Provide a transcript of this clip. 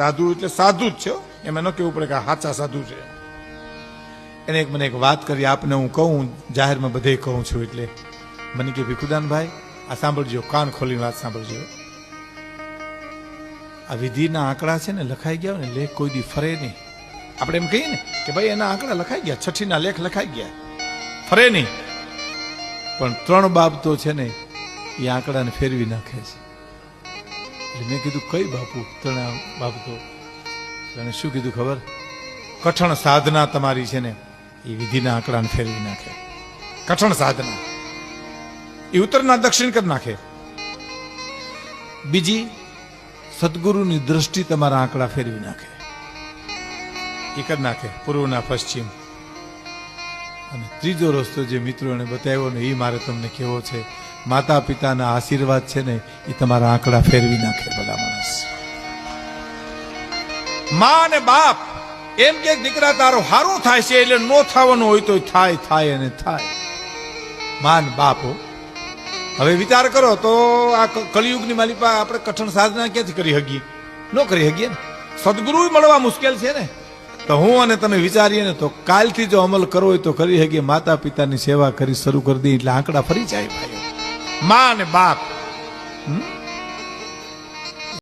સાધુ એટલે સાધુ જ છે, એમાં ન કેવું પડે કે સાચા સાધુ છે. એને મને એક વાત કરી, આપને હું કહું, જાહેરમાં બધે કહું છું. એટલે મને કે ભીખુદાનભાઈ આ સાંભળજો, કાન ખોલીને વાત સાંભળજો. આ વિધિના આંકડા છે ને લખાઈ ગયા ને લેખ કોઈ દી ફરે નહીં. આપણે એમ કહીએ ને કે ભાઈ એના આંકડા લખાઈ ગયા, છઠ્ઠીના લેખ લખાઈ ગયા, ફરે નહીં. પણ 3 બાબતો છે ને એ આંકડાને ફેરવી નાખે છે. એટલે મેં કીધું કઈ બાપુ 3 બાબતો? અને શું કીધું ખબર? કઠણ સાધના તમારી છે ને એ વિધિના આંકડાને ફેરવી નાખે. કઠણ સાધના એ ઉત્તરના દક્ષિણ કરી નાખે. બીજી, સદગુરુની દ્રષ્ટિ તમારા આંકડા ફેરવી નાખે, એ કરી નાખે, પૂર્વના પશ્ચિમ. અને ત્રીજો રસ્તો જે મિત્રોને બતાવ્યો ને એ મારે તમને કહેવો છે, માતા પિતાના આશીર્વાદ છે ને એ તમારા આંકડા ફેરવી નાખે. બધા માણસ, મા અને બાપ એમ કે દીકરા તારો હારો થાય છે એટલે નો થવાનું હોય તો થાય, થાય અને થાય. મા ને બાપ. હવે વિચાર કરો તો આ કલિયુગની માલિકા આપણે કઠણ સાધના ક્યાંથી કરી શકીએ? ન કરી શકીએ ને. સદગુરુ મળવા મુશ્કેલ છે ને. તો હું અને તમે વિચારીએ ને તો કાલથી જો અમલ કરવો હોય તો કરી શકીએ. માતા પિતાની સેવા કરી શરૂ કરી દઈએ એટલે આંકડા ફરી જાય ભાઈ. મા અને બાપ